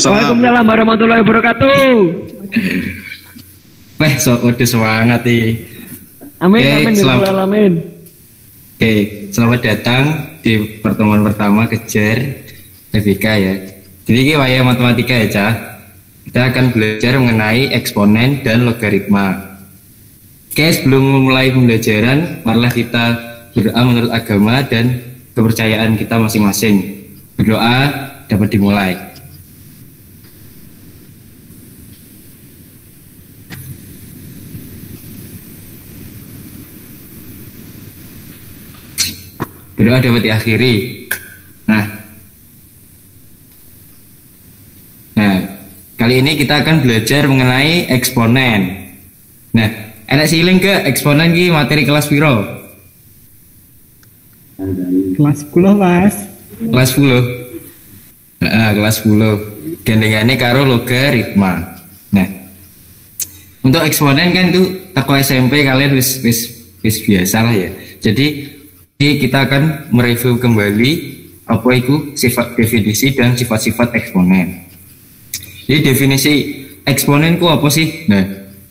Waalaikumsalam warahmatullahi wabarakatuh. Weh, udah semangat nih. Amin, amin, amin. Oke, selamat datang di pertemuan pertama Kejar FIK ya. Jadi ini waya matematika ya, Cah. Kita akan belajar mengenai eksponen dan logaritma. Oke, sebelum memulai pembelajaran, marilah kita berdoa menurut agama dan kepercayaan kita masing-masing. Berdoa dapat dimulai. Berdoa dapat diakhiri. Nah, kali ini kita akan belajar mengenai eksponen. Nah, enak siling ke eksponen ki materi kelas piro? Kelas 10, Mas. Kelas 10. Kelas 10. Gandengannya karo logaritma. Nah, untuk eksponen kan itu aku SMP kalian wis biasa lah ya. Jadi kita akan mereview kembali apa itu sifat definisi dan sifat-sifat eksponen. Jadi definisi eksponen ku apa sih? Nah,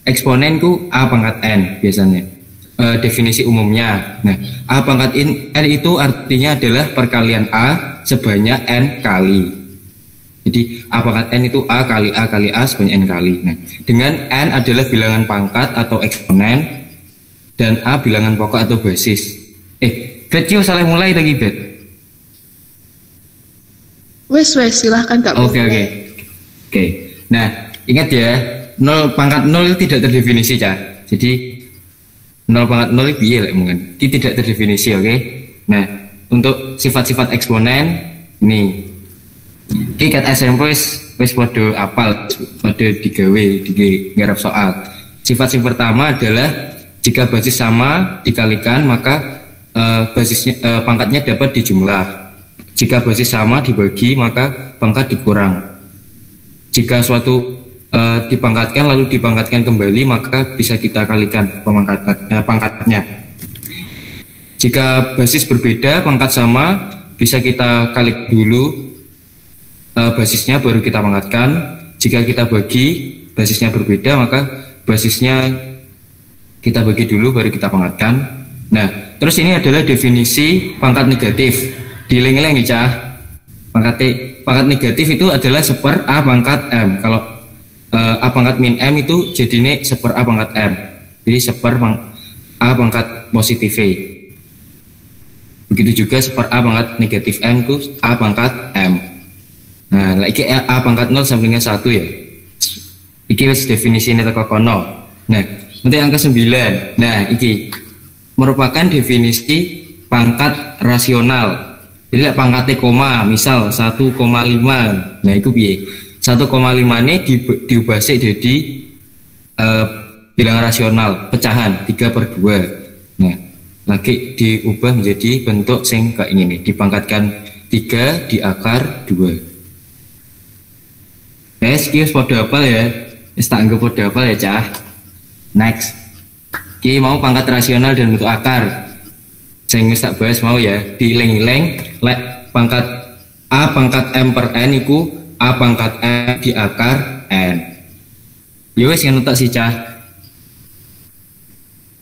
eksponen ku A pangkat N biasanya. Definisi umumnya. Nah, A pangkat N itu artinya adalah perkalian A sebanyak N kali. Jadi A pangkat N itu A kali A sebanyak N kali. Nah, dengan N adalah bilangan pangkat atau eksponen dan A bilangan pokok atau basis. Bet, salah mulai lagi, Bet. Wes, silahkan Kak. Oke. Nah, ingat ya, 0 pangkat 0 itu tidak terdefinisi, Cah. Jadi 0 pangkat 0 itu iya mungkin. Ini tidak terdefinisi, oke? Nah, untuk sifat-sifat eksponen ini. Oke, kat SMP wis podo apal, podo digawe, digarap soal. Sifat yang pertama adalah jika basis sama dikalikan maka basisnya pangkatnya dapat dijumlah. Jika basis sama dibagi maka pangkat dikurang. Jika suatu dipangkatkan lalu dipangkatkan kembali maka bisa kita kalikan pangkatnya. Jika basis berbeda pangkat sama bisa kita kali dulu basisnya baru kita pangkatkan. Jika kita bagi basisnya berbeda maka basisnya kita bagi dulu baru kita pangkatkan. Nah, terus ini adalah definisi pangkat negatif. Dileng-leng ya, Cah. Pangkat negatif itu adalah seper A pangkat M. Kalau A pangkat min M itu jadinya seper A pangkat M. Jadi seper A pangkat positif V. Begitu juga seper A pangkat negatif M itu A pangkat M. Nah, lagi A pangkat 0 sampingnya 1 ya. Iki wis definisi ini teko kono. Nah, nanti angka 9. Nah, iki merupakan definisi pangkat rasional. Jadi pangkatnya koma, misal 1,5. Nah, itu piye? 1,5 ini diubah jadi bilangan rasional, pecahan 3/2. Nah, lagi diubah menjadi bentuk sing kayak ini, dipangkatkan 3 di akar 2. Kios podo hafal ya. Wis tak anggap podo hafal ya, Cah. Next. Ki mau pangkat rasional dan bentuk akar. Saya wis tak bahas mau ya. Dileng-leng lek pangkat A pangkat M per N iku A pangkat M di akar N. Ya wis ngono tok sih, Cah.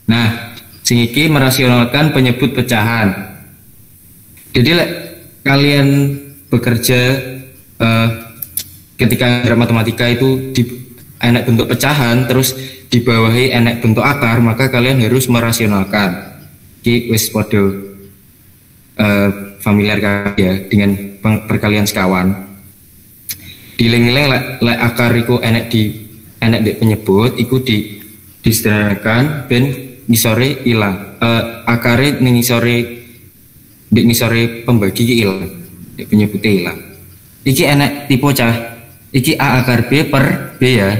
Nah, sing iki merasionalkan penyebut pecahan. Jadi lek kalian bekerja ketika matematika itu di enak bentuk pecahan terus dibawahi enak bentuk akar, maka kalian harus merasionalkan. Ki wis podo familiar ya dengan perkalian sekawan. Dileng-leng lek akar iku enak di penyebut iku disederhanakan ben ngisore ilang. Akare ning ngisore pembagi ki ilang. Penyebutnya ilang. Iki enak tipe, Cah. Iki A akar B per B ya.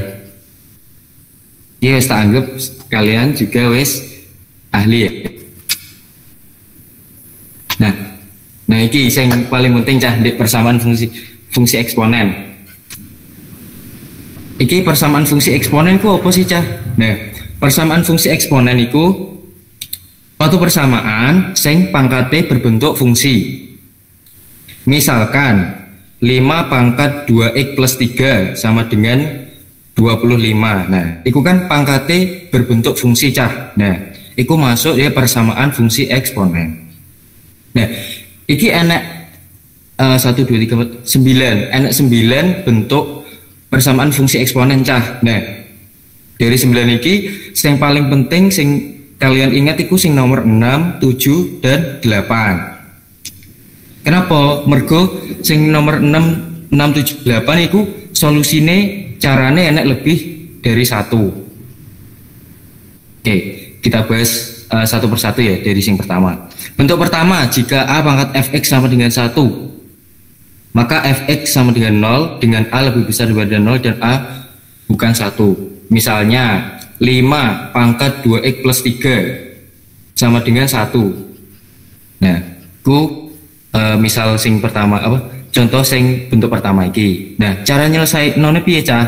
Ya wis tak anggap kalian juga wis ahli ya. Nah iki yang paling penting, Cah, di persamaan fungsi eksponen. Iki persamaan fungsi eksponen ku apa sih, Cah? Nah, persamaan fungsi eksponen iku suatu persamaan sing pangkate berbentuk fungsi. Misalkan 5 pangkat 2x plus 3 sama dengan 25. Nah, itu kan pangkatnya berbentuk fungsi cah. Nah, itu masuk ya persamaan fungsi eksponen. Nah, ini enak 1, 2, 3, 4, 9. Enak 9 bentuk persamaan fungsi eksponen cah. Nah, dari 9 ini yang paling penting sing kalian ingat itu sing nomor 6, 7 dan 8. Kenapa? Mergo sing nomor 6, 7, 8 itu solusine carane enak lebih dari 1. Oke, kita bahas satu persatu ya dari sing pertama. Bentuk pertama, jika A pangkat fx sama dengan 1, maka fx sama dengan 0 dengan A lebih besar daripada 0 dan A bukan 1. Misalnya 5 pangkat 2x plus 3 sama dengan 1. Nah, misal sing pertama apa? Contoh sing bentuk pertama iki. Nah, cara nyelesai nolnya piye cah?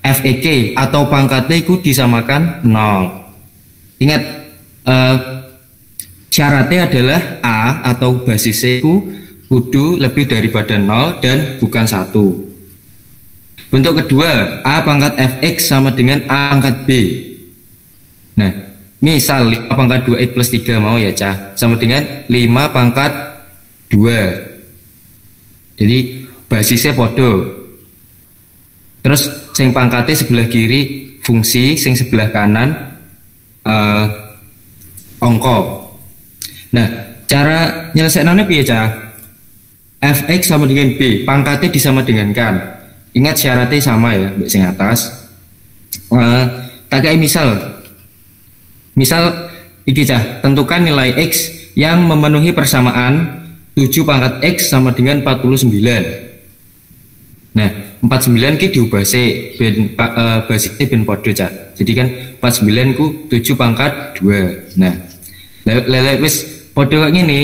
Fek atau pangkatnya itu disamakan 0. Ingat syaratnya adalah A atau basisnya itu kudu lebih daripada 0 dan bukan 1. Bentuk kedua, A pangkat fx sama dengan A pangkat b. Nah, misal 5 pangkat 2x plus 3 mau ya cah, sama dengan 5 pangkat 2. Jadi basisnya podo. Terus sing pangkatnya sebelah kiri fungsi, sing sebelah kanan ongko. Nah, cara nyelesainannya piye cah? Fx sama dengan b, pangkatnya disama dengankan. Ingat syaratnya sama ya, mbak sing atas. Tak kayak misal iki cah, tentukan nilai x yang memenuhi persamaan 7 pangkat x sama dengan 49. Nah, 49 ki diubah se ben basisnya ben podo cah. Jadi kan 49 ku 7 pangkat 2. Nah, lele wis podo kayak gini.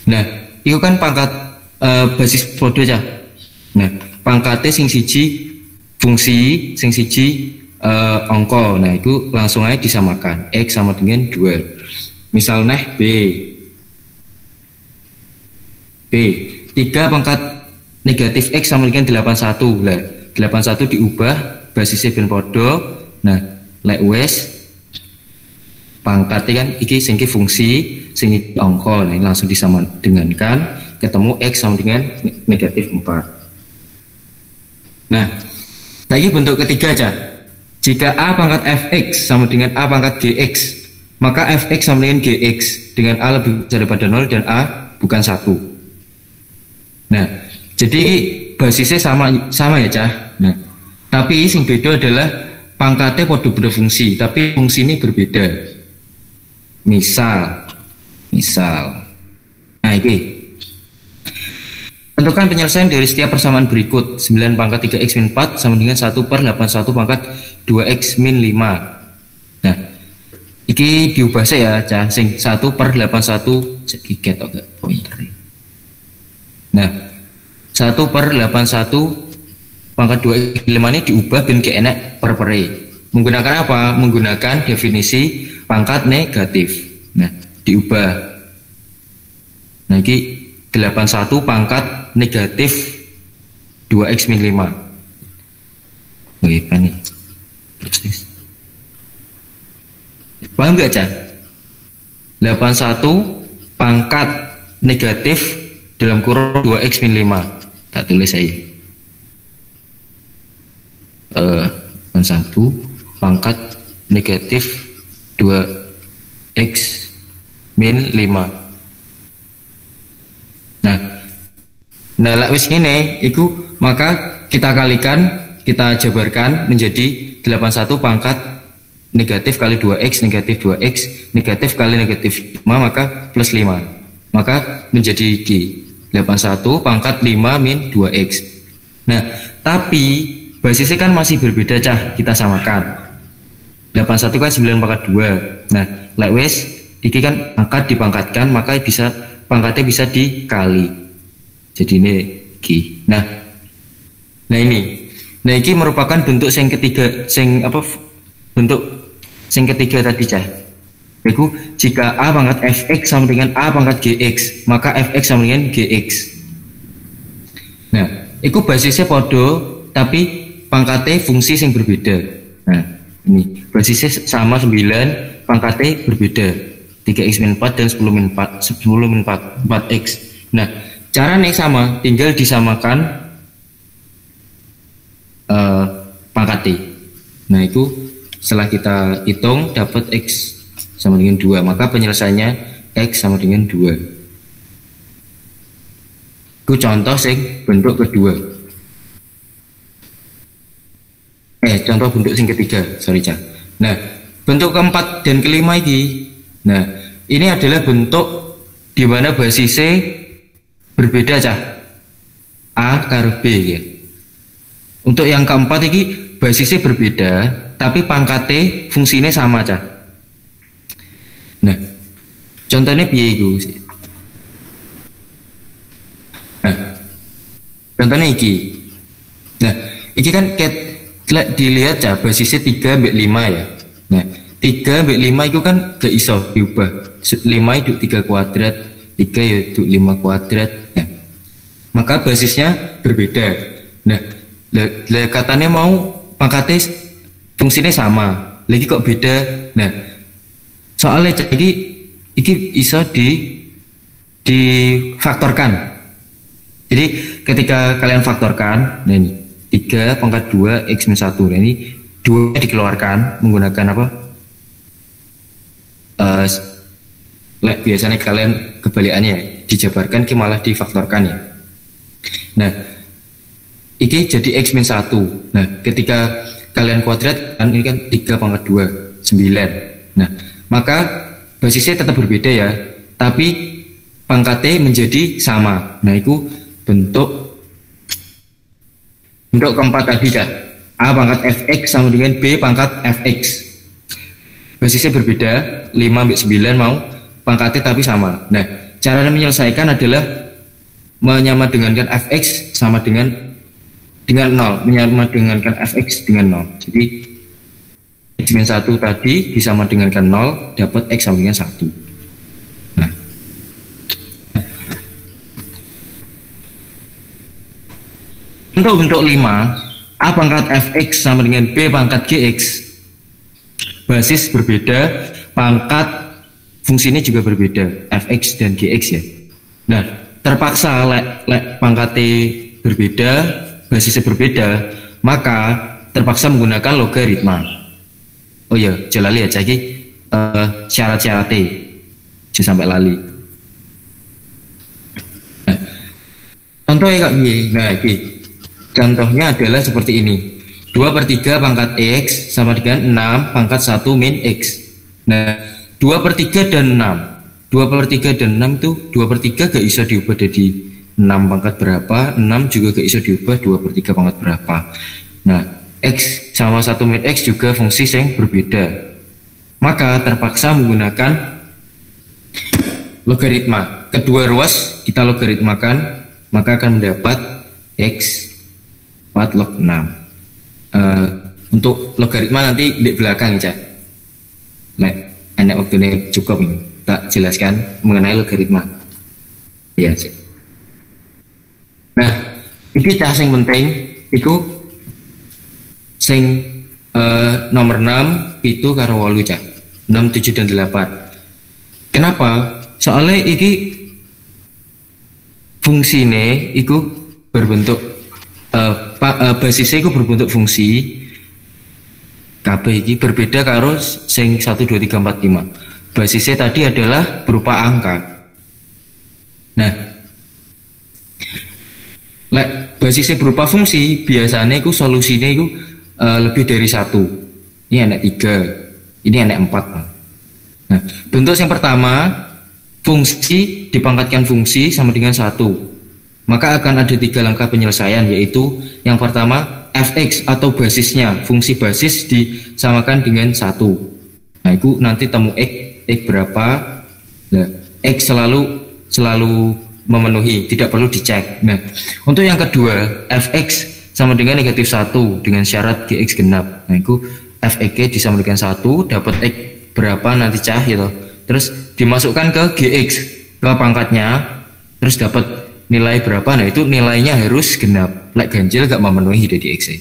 Nah, itu kan pangkat basis podo cah. Nah, pangkatnya sing siji fungsi, sing siji ongko. Nah, itu langsung aja disamakan x sama dengan 2. Misal nah b 3 pangkat negatif x sama dengan 81. Lah 81 diubah basisnya ben podo. Nah, lek wes pangkatnya kan iki sing fungsi, sing ongko. Nah, langsung disama dengankan, ketemu x sama dengan negatif 4. Nah, lagi bentuk ketiga aja. Jika A pangkat fx sama dengan A pangkat gx, maka fx sama dengan gx dengan A lebih besar daripada 0 dan A bukan 1. Nah, jadi basisnya sama ya cah. Nah, tapi sing beda adalah pangkatnya podo berfungsi, tapi fungsi ini berbeda. Misal, nah ini tentukan penyelesaian dari setiap persamaan berikut. 9 pangkat 3x min 4 sama dengan 1 per 81 pangkat 2x min 5. Nah, ini diubah saya cah, sing 1 per 81 segiget atau enggak pointer. Nah, 1 per 81 pangkat 2x min 5 ini diubah ben ke enak per pere. Menggunakan apa? Menggunakan definisi pangkat negatif. Nah, diubah. Nah, ini 81 pangkat negatif 2x min 5. Bagaimana nih? Paham gak cah? 81 pangkat negatif dalam kurung 2x min 5. Tak tulis saya. 81 pangkat negatif 2x min 5. Nah, wis ngene iku maka kita kalikan, kita jabarkan menjadi 81 pangkat negatif kali 2x negatif 2x negatif kali negatif 5 maka plus 5. Maka menjadi D 81 pangkat 5 min 2x. Nah, tapi basisnya kan masih berbeda cah, kita samakan. 81 kan 9 pangkat 2. Nah, like wis iki kan angka dipangkatkan maka bisa pangkatnya bisa dikali. Jadi ini Ki. Nah ini merupakan bentuk yang ketiga, bentuk yang ketiga tadi cah. Yaitu jika A pangkat fx sama dengan A pangkat gx, maka fx sama dengan gx. Nah, iku basisnya podo tapi pangkatnya fungsi yang berbeda. Nah, ini basisnya sama 9, pangkatnya berbeda. 3x-4 dan 4x. Nah, caranya sama, tinggal disamakan pangkatnya. Nah, itu setelah kita hitung dapat x sama dengan 2, maka penyelesaiannya x sama dengan 2. Itu contoh sing bentuk kedua. Contoh bentuk sing ketiga, sorry Cak. Nah, bentuk keempat dan kelima ini. Nah, ini adalah bentuk di mana basisnya berbeda Cak. A karo B ya. Untuk yang keempat ini basisnya berbeda, tapi pangkatnya fungsinya sama Cak. Nah, contohnya piye iku? Nah, contohnya iki. Nah, iki kan dilihat ya basisnya 3 sampai 5 ya. Nah, 3 sampai 5 itu kan gak iso diubah. 5 itu 3 kuadrat, 3 itu 5 kuadrat. Nah, maka basisnya berbeda. Nah, katanya mau pangkatnya fungsinya sama. Lagi kok beda? Nah, soalnya jadi iki iso difaktorkan. Jadi ketika kalian faktorkan, nah ini 3 pangkat 2 x minus 1. Nah ini 2 dikeluarkan menggunakan apa? Biasanya kalian kebalikannya dijabarkan ke malah difaktorkan ya. Nah, ini jadi x minus 1. Nah, ketika kalian kuadrat kan ini kan 3 pangkat 2 9. Nah, maka basisnya tetap berbeda ya, tapi pangkatnya menjadi sama. Nah, itu bentuk keempat tadi kan, A pangkat fx sama dengan B pangkat fx. Basisnya berbeda, 5 sampai 9 mau pangkatnya tapi sama. Nah, cara menyelesaikan adalah menyamadengankan fx sama dengan 0, menyamadengankan fx dengan 0. Jadi x minus 1 tadi disamadengankan 0, dapat x sama dengan 1. Untuk bentuk 5, A pangkat fx sama dengan B pangkat gx. Basis berbeda, pangkat fungsinya juga berbeda, fx dan gx ya. Nah, terpaksa pangkatnya berbeda, basisnya berbeda, maka terpaksa menggunakan logaritma. Oh iya, jangan lihat lagi syarat-syaratnya, jangan sampai lali. Nah, contohnya kak nah ini. Contohnya adalah seperti ini. 2/3 pangkat x sama dengan 6 pangkat 1 min x. Nah, 2/3 dan 6. 2/3 dan 6 itu 2/3 gak bisa diubah jadi 6 pangkat berapa, 6 juga gak bisa diubah 2/3 pangkat berapa. Nah, x sama 1 min x juga fungsi yang berbeda. Maka terpaksa menggunakan logaritma. Kedua ruas kita logaritmakan, maka akan mendapat x 4 log 6. Untuk logaritma nanti di belakang ya. Enak waktu ini cukup nih, tak jelaskan mengenai logaritma. Ya. Nah, ini cah yang penting itu sing nomor 6 itu karo 8 cah. 6, 7 dan 8. Kenapa? Soalnya ini fungsinya itu berbentuk basisnya itu berbentuk fungsi. KB ini berbeda karo sing 1, 2, 3, 4, 5. Basisnya tadi adalah berupa angka. Nah, basisnya berupa fungsi, biasanya itu solusinya itu lebih dari 1. Ini anak 3, ini anak 4. Nah, bentuk yang pertama, fungsi dipangkatkan fungsi sama dengan 1. Maka akan ada 3 langkah penyelesaian, yaitu yang pertama fx atau basisnya, fungsi basis disamakan dengan 1. Nah, itu nanti temu x berapa. Nah, x selalu memenuhi, tidak perlu dicek. Nah, untuk yang kedua fx sama dengan negatif 1 dengan syarat gx genap. Nah, itu fx disama dengan 1, dapat x berapa nanti cah gitu. Terus dimasukkan ke gx, ke pangkatnya, terus dapat nilai berapa, nah itu nilainya harus genap. Lek ganjil gak memenuhi dari X.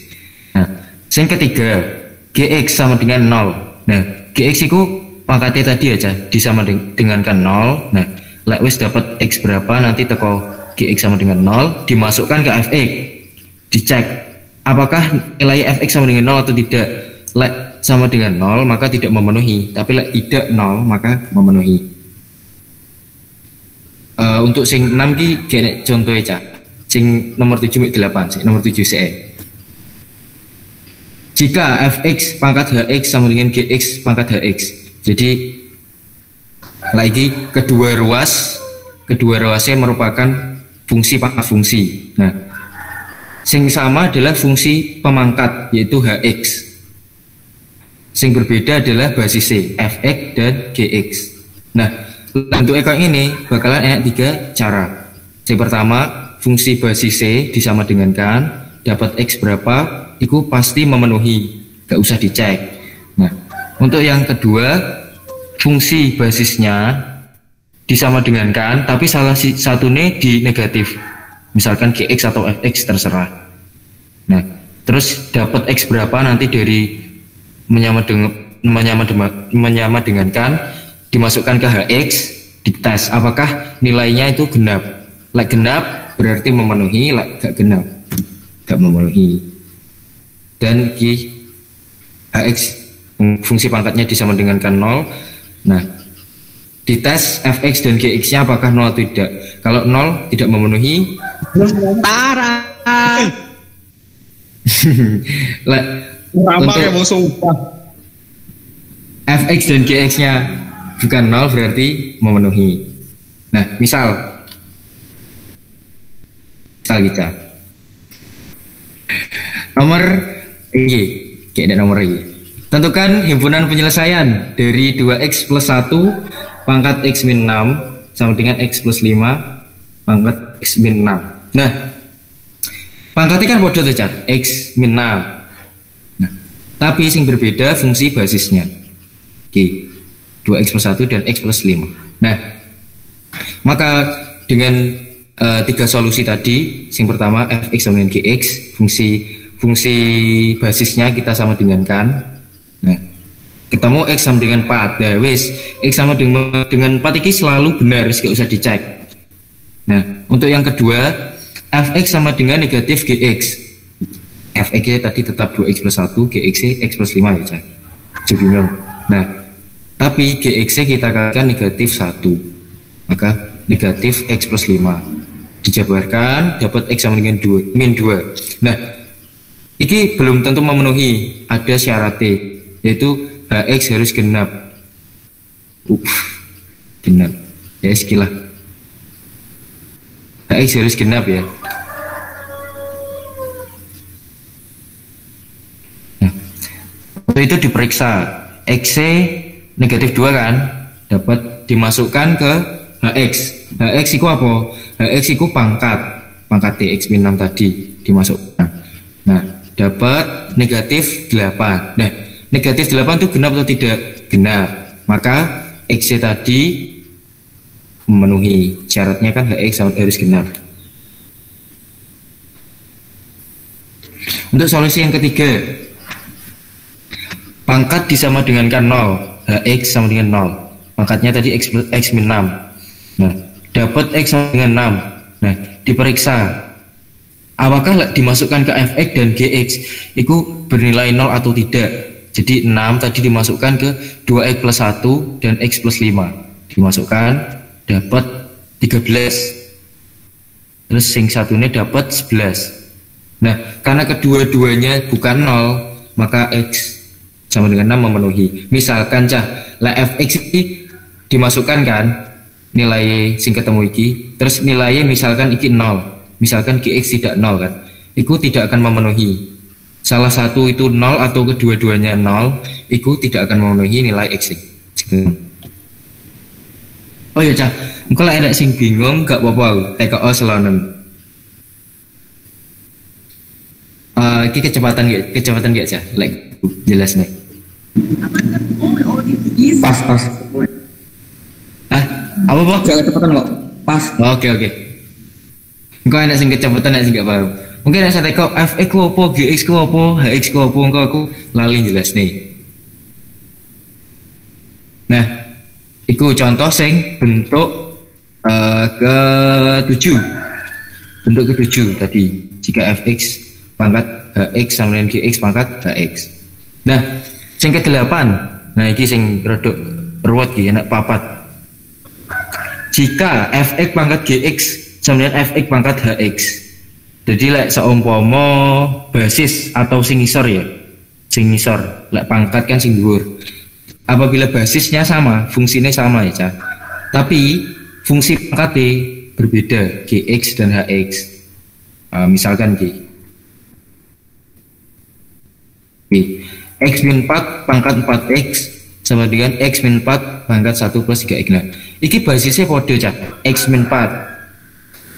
Nah, yang ketiga, GX sama dengan 0. Nah, GX itu pangkatnya tadi aja disama dengan kan 0. Nah, lek wis dapat X berapa, nanti teko GX sama dengan 0, dimasukkan ke fx, dicek apakah nilai fx sama dengan 0 atau tidak. Lek sama dengan 0 maka tidak memenuhi, tapi lek tidak 0 maka memenuhi. Untuk sing 6 ki gene contohnya cak, sing nomor 7 8, sing nomor 7 CE. Jika fx pangkat hx sama dengan gx pangkat hx, jadi lagi kedua ruasnya merupakan fungsi pangkat fungsi. Nah, sing sama adalah fungsi pemangkat yaitu hx. Sing berbeda adalah basisnya fx dan gx. Nah, untuk ekor ini bakalan enak 3 cara. Yang pertama, fungsi basisnya disama dengankan, dapat x berapa, itu pasti memenuhi, gak usah dicek. Nah, untuk yang kedua, fungsi basisnya disama dengankan, tapi salah satunya di negatif, misalkan gx atau fx terserah. Nah, terus dapat x berapa nanti dari menyama dengankan, dimasukkan ke hx, dites apakah nilainya itu genap. Like genap berarti memenuhi, like gak genap gak memenuhi. Dan hx fungsi pangkatnya disama dengankan 0. Nah, dites fx dan gx nya apakah 0 atau tidak. Kalau 0 tidak memenuhi, Parah. Ramah yang mau sumpah. fx dan gx nya bukan 0 berarti memenuhi. Nah, misal kita nomor ini, kayak ada nomor ini. Tentukan himpunan penyelesaian dari 2x plus 1 pangkat x min 6 sama dengan x plus 5 pangkat x min 6. Nah, pangkatnya kan bodoh tuh cat, x min 6. Nah, tapi yang berbeda fungsi basisnya. Oke, 2x plus 1 dan x plus 5. Nah, maka dengan 3 solusi tadi, yang pertama fx sama dengan gx, fungsi basisnya kita sama dengankan. Nah, ketemu x sama dengan 4. Nah, wis x sama dengan 4 ini selalu benar, gak usah dicek. Nah, untuk yang kedua, fx sama dengan negatif gx. Fx tadi tetap 2x plus 1, gx x plus 5 ya, cak. Bingung. Nah, tapi gx kita katakan negatif 1, maka negatif x plus 5 dijabarkan dapat x sama dengan 2 min 2. Nah, ini belum tentu memenuhi, ada syaratnya, yaitu hx harus genap. Genap ya, sekilah hx harus genap ya. Nah, untuk itu diperiksa x negatif 2 kan, dapat dimasukkan ke hx. Hx itu apa? Hx itu pangkat x min 6 tadi dimasukkan. Nah, dapat negatif 8. Nah, negatif 8 itu genap atau tidak? Genap. Maka x tadi memenuhi syaratnya kan, hx harus genap. Untuk solusi yang ketiga, pangkat disama dengankan 0, hx sama dengan 0. Pangkatnya tadi x min 6. Nah, dapat x sama dengan 6. Nah, diperiksa apakah dimasukkan ke fx dan gx itu bernilai 0 atau tidak. Jadi 6 tadi dimasukkan ke 2x plus 1 dan x plus 5, dimasukkan dapat 13. Terus yang satunya dapat 11. Nah, karena kedua-duanya bukan 0, maka x sama dengan 6 memenuhi. Misalkan lah fx ini dimasukkan kan nilai sing ketemu iki, terus nilainya misalkan iki 0, misalkan gx tidak 0 kan, itu tidak akan memenuhi. Salah satu itu 0 atau kedua-duanya 0, itu tidak akan memenuhi nilai x. Oh ya cah, engkau lah ada sing bingung gak apa-apa, TKO selonen. Ini kecepatan gak cah, like jelas nih. Pas. Apa Pak? Gak kecepatan kok. Pas. Oke. Engko enak sing kecepatan enak sing gak paham. Mungkin nek saya kok fx ku opo, gx ku opo, hx ku opo engko aku lali jelas nih. Nah, iku contoh sing bentuk ke-7. Bentuk ke-7 tadi. Jika fx pangkat hx sama dengan gx pangkat hx. Nah, sing ke-8. Nah, iki sing rodok ruwet iki enak papat. Jika fx pangkat gx sama dengan fx pangkat hx. Jadi lek seumpama basis atau sing ngisor ya. Sing ngisor, lek pangkat kan sing dhuwur. Apabila basisnya sama, fungsinya sama ya, Cak. Tapi fungsi pangkatnya berbeda, gx dan hx. Misalkan G. X min 4 pangkat 4x sama dengan X min 4 pangkat 1 plus 3x. Nah, ini basisnya podo, Cak. X min 4.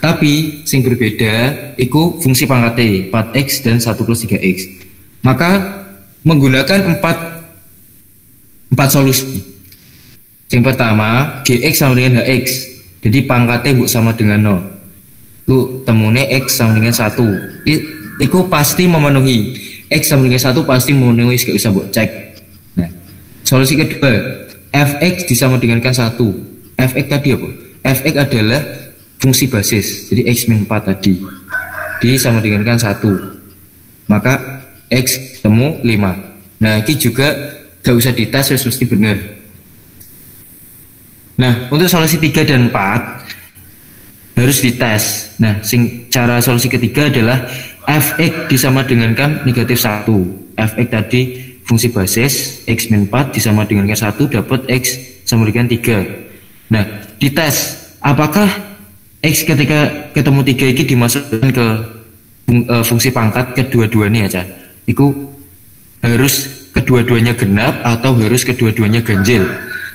Tapi sing berbeda itu fungsi pangkatnya 4x dan 1 plus 3x. Maka menggunakan 4 solusi. Yang pertama, gx sama dengan hx. Jadi pangkatnya bu sama dengan 0. Itu temunya x sama dengan 1. Itu pasti memenuhi. X sama dengan 1 pasti memenuhi, gak usah buat cek. Nah, solusi kedua, fx disama dengankan 1. Fx tadi apa? Fx adalah fungsi basis. Jadi x min 4 tadi disama dengankan 1. Maka x temu 5. Nah, ini juga gak usah dites, mesti benar. Nah, untuk solusi 3 dan 4 harus dites. Nah, cara solusi ketiga adalah fx disama dengankan negatif 1. Fx tadi fungsi basis, x min 4 disama dengankan 1 dapat x sama dengan 3. Nah, dites apakah x ketika ketemu 3 ini dimasukkan ke fungsi pangkat kedua-duanya ya, Cak. Itu harus kedua-duanya genap atau harus kedua-duanya ganjil.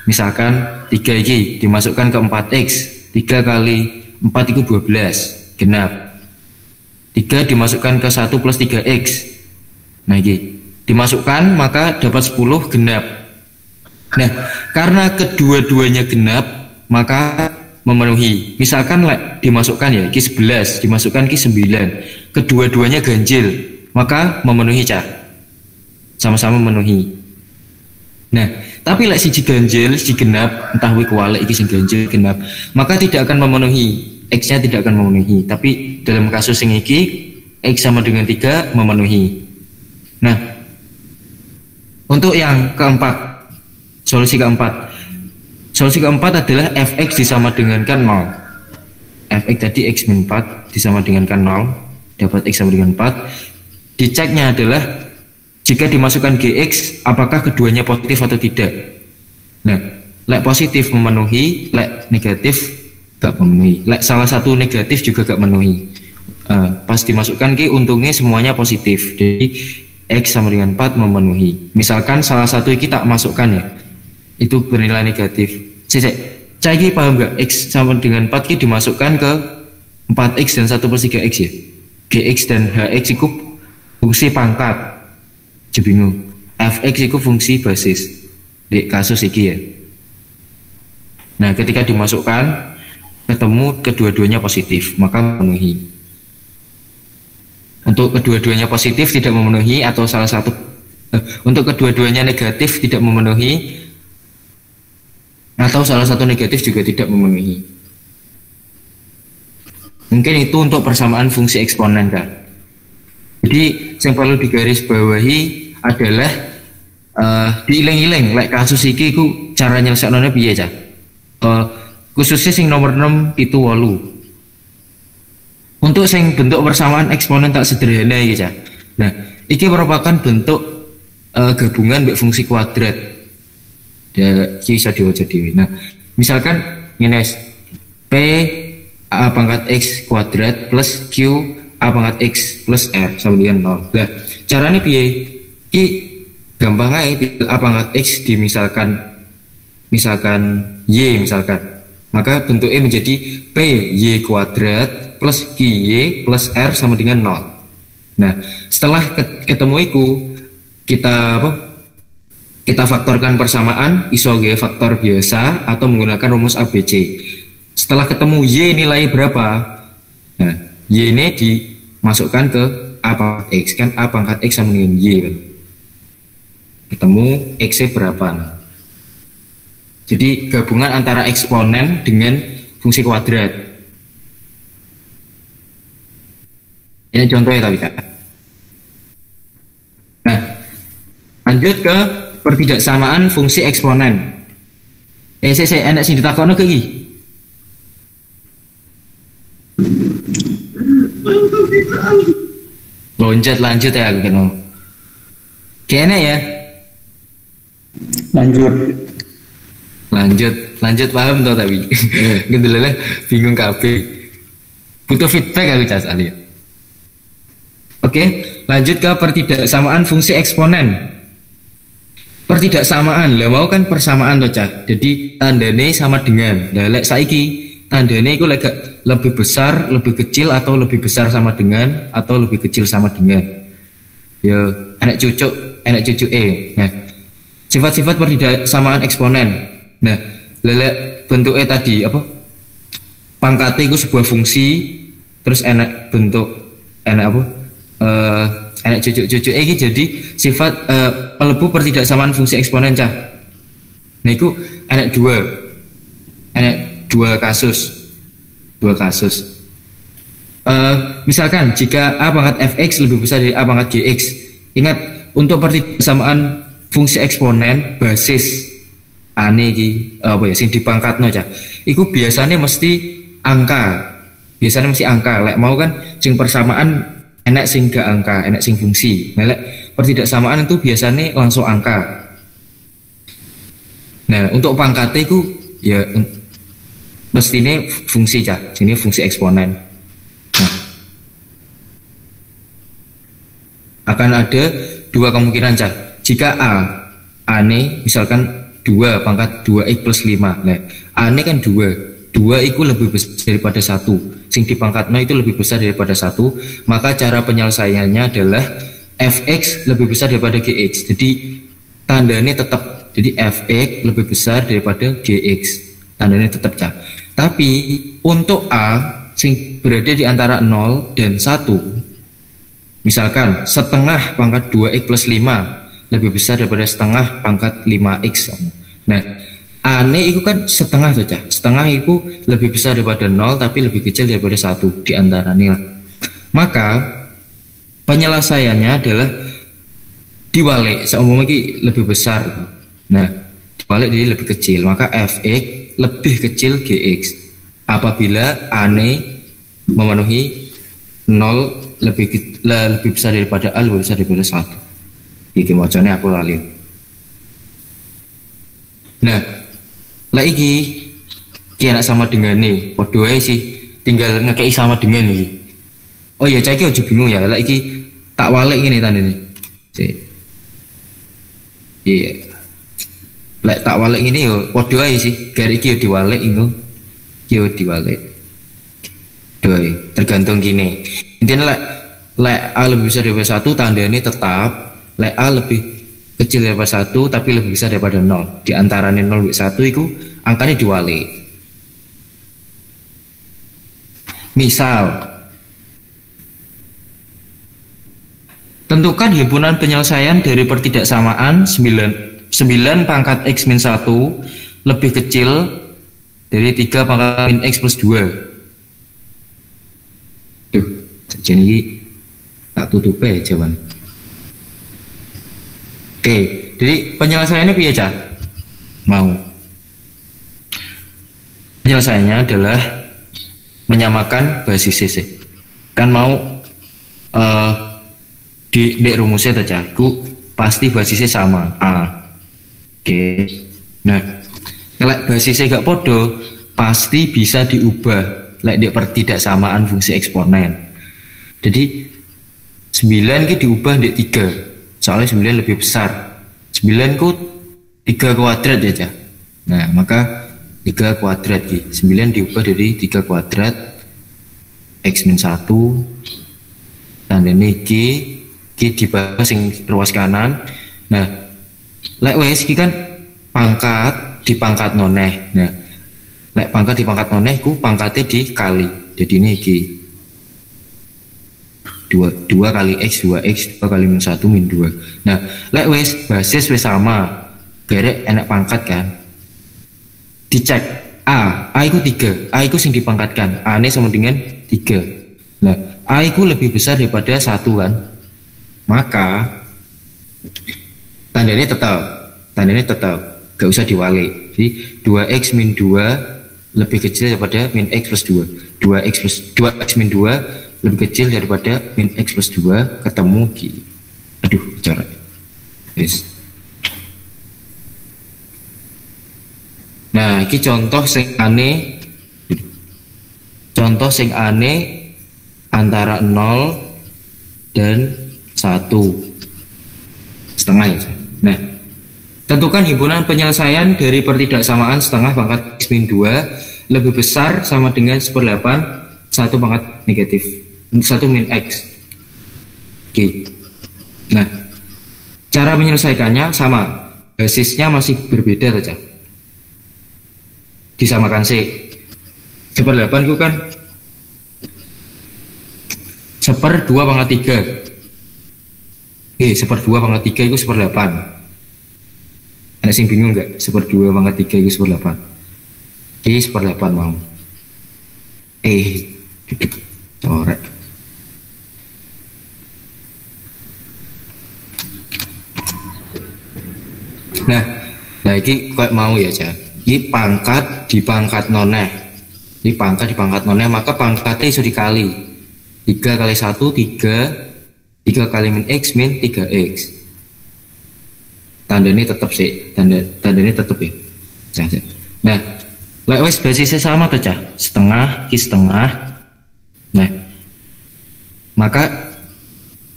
Misalkan 3 ini dimasukkan ke 4x, 3 kali 4 itu 12 genap. 3 dimasukkan ke 1 plus 3x. Nah ini dimasukkan maka dapat 10 genap. Nah, karena kedua-duanya genap maka memenuhi. Misalkan dimasukkan ya ki 11, dimasukkan ki 9. Kedua-duanya ganjil maka memenuhi, Cak. Sama-sama memenuhi. Nah, tapi lek siji ganjil, siji genap, entah wi kuwalik iki sing ganjil genap, maka tidak akan memenuhi. X-nya tidak akan memenuhi. Tapi dalam kasus yang iki X sama dengan 3 memenuhi. Nah, untuk yang keempat, solusi keempat. Solusi keempat adalah fx disama dengankan 0. Fx tadi x min 4 disama dengankan 0, dapat x sama dengan 4. Diceknya adalah jika dimasukkan gx, apakah keduanya positif atau tidak. Nah, lek positif memenuhi, lek negatif gak memenuhi. Lek salah satu negatif juga gak memenuhi. Pas dimasukkan ki untungnya semuanya positif. Jadi x sama dengan 4 memenuhi. Misalkan salah satu ini tak masukkan ya, itu bernilai negatif. Cek paham gak? X sama dengan 4 ki dimasukkan ke 4x dan 1 plus 3x ya. Gx dan hx itu fungsi pangkat. Bingung. Fx itu fungsi basis di kasus ini ya. Nah, ketika dimasukkan ketemu kedua-duanya positif maka memenuhi. Untuk kedua-duanya positif tidak memenuhi atau salah satu untuk kedua-duanya negatif tidak memenuhi atau salah satu negatif juga tidak memenuhi. Mungkin itu untuk persamaan fungsi eksponen, kan. Jadi yang perlu digarisbawahi adalah diiling-iling like kasus iki ku cara nyelesainnya piye, Cak. Khususnya sing nomor 6 itu 8. Untuk sing bentuk persamaan eksponen tak sederhana iki, Cak. Nah, iki merupakan bentuk gabungan mbek fungsi kuadrat. Ya bisa diwaca dhewe. Nah, misalkan ngene P A pangkat X kuadrat plus Q A pangkat X plus R sama dengan 0. Nah, caranya piye? Ki gampang aja. A pangkat X misalkan Y misalkan. Maka bentuknya menjadi P Y kuadrat plus Q Y plus R sama dengan 0. Nah, setelah ketemu itu kita kita faktorkan persamaan, iso ge faktor biasa atau menggunakan rumus ABC. Setelah ketemu Y nilai berapa? Nah, Y ini dimasukkan ke A pangkat X, kan A pangkat X sama dengan Y kan. Ketemu X-nya berapa. Jadi gabungan antara eksponen dengan fungsi kuadrat. Ini contohnya tapi Kak. Nah, lanjut ke pertidaksamaan fungsi eksponen. Saya enak sing ditakokno ke iki. Loncat lanjut ya aku kenal. Kayaknya ya. Lanjut paham tau tapi. Gitu lah bingung kabeh. Butuh feedback aku Cas Ali. Oke, lanjut ke pertidaksamaan fungsi eksponen. Pertidaksamaan, lah mau kan persamaan toh Cak. Jadi tandane sama dengan. Lah lek saiki tandane iku lebih besar, lebih kecil atau lebih besar sama dengan atau lebih kecil sama dengan. Ya, anak cucu Nah, sifat-sifat pertidaksamaan eksponen. Nah, lek bentuknya tadi apa? Pangkatnya itu sebuah fungsi, terus enak bentuk enak apa? Enak cucu ini jadi sifat pelebu pertidaksamaan fungsi eksponen Cah. Nah itu enak dua kasus. Misalkan jika A pangkat fx lebih besar dari A pangkat gx, ingat untuk pertidaksamaan fungsi eksponen basis ane iki apa ya sing dipangkatno Cah. Iku biasanya mesti angka. Lek mau kan sing persamaan enak sing gak angka, enak sing fungsi. Nah, pertidaksamaan itu biasanya langsung angka. Nah, untuk pangkatnya itu ya mestinya fungsi Cah. Sini fungsi eksponen. Nah, akan ada dua kemungkinan Cah. Jika A ini misalkan 2 pangkat 2x plus 5. Nah, A ini kan 2 itu lebih besar daripada 1. Sing dipangkatnya itu lebih besar daripada 1. Maka cara penyelesaiannya adalah fx lebih besar daripada gx. Jadi tandanya tetap. Jadi fx lebih besar daripada gx. Tandanya tetap Cah. Tapi untuk A sing berada di antara 0 dan 1, misalkan setengah pangkat 2x plus 5 lebih besar daripada setengah pangkat 5x. Nah, ane itu kan setengah saja. Setengah itu lebih besar daripada 0 tapi lebih kecil daripada 1 di antaranya. Maka penyelesaiannya adalah diwalik. Seumpama ini lebih besar. Nah, diwalik jadi lebih kecil. Maka fx lebih kecil gx. Apabila ane memenuhi 0 lebih besar daripada A lebih besar daripada 1. Iki macamnya aku lali. Nah, lagi kira sama dengan nih, podo sih, tinggal ngekei sama dengan nih. Oh iya, caki aja bingung ya, lagi tak walik ini tanda nih. Iya, lek tak walik ini yo, podo sih, gari kio diwalik itu, kio diwalik. Doi, tergantung gini. Intinya lek A lebih besar daripada 1, tanda ini tetap. Lek A lebih kecil daripada 1 tapi lebih besar daripada 0. Di antaranya 0 dan 1 itu angkanya diwalik. Misal, tentukan himpunan penyelesaian dari pertidaksamaan 9 pangkat x min 1 lebih kecil dari 3 pangkat min x plus 2. Tuh, jadi tak tutup ya jawaban. Oke, jadi penyelesaiannya piye Cah? Mau. Penyelesaiannya adalah menyamakan basis C. Kan mau di rumusnya Cah, ku pasti basisnya sama A. Oke. Nah, kalau basisnya gak podo, pasti bisa diubah lek di pertidaksamaan fungsi eksponen. Jadi 9 ki diubah di 3. Soalnya 9 lebih besar. 9 ku 3 kuadrat ya Cah. Nah, maka 3 kuadrat ki. 9 diubah dari 3 kuadrat x min 1 tanda ini ki dibahas yang ruas kanan. Nah, lek wes ki kan pangkat dipangkat noneh. Nah, lek pangkat dipangkat noneh ku pangkatnya dikali. Jadi ini ki 2 kali X 2 kali min 1 min 2. Nah lek wis basis wis sama berek enak pangkat kan, dicek A itu 3, A itu sing dipangkatkan, A ini sama dengan 3. Nah A itu lebih besar daripada 1 kan, maka tandanya tetap gak usah diwalik. Jadi 2X min 2 lebih kecil daripada min X plus 2, 2X min 2 lebih kecil daripada min X plus 2, ketemu ki. Aduh cara yes. Nah ini contoh sing aneh antara 0 dan 1 setengah ya. Nah tentukan himpunan penyelesaian dari pertidaksamaan setengah pangkat X min 2 lebih besar sama dengan 1/8 1 pangkat negatif 1 min X. Oke. Nah cara menyelesaikannya sama, basisnya masih berbeda saja, disamakan C. 1/8 itu kan 1/2 pangkat 3. 1/2 pangkat 3 itu 1/8. Ada sing bingung nggak? 1/2 pangkat 3 itu 1/8. 1/8 mau. Corek. Nah ini kayak mau ya cah. Ini pangkat di pangkat noneh. Ini pangkat di pangkat noneh, maka pangkatnya iso dikali. 3 kali 1 3 kali min X min 3X. Tandanya tetap sih, tandanya tetap ya. Nah, lek wis basisnya sama tuh cah, setengah ki setengah. Nah, maka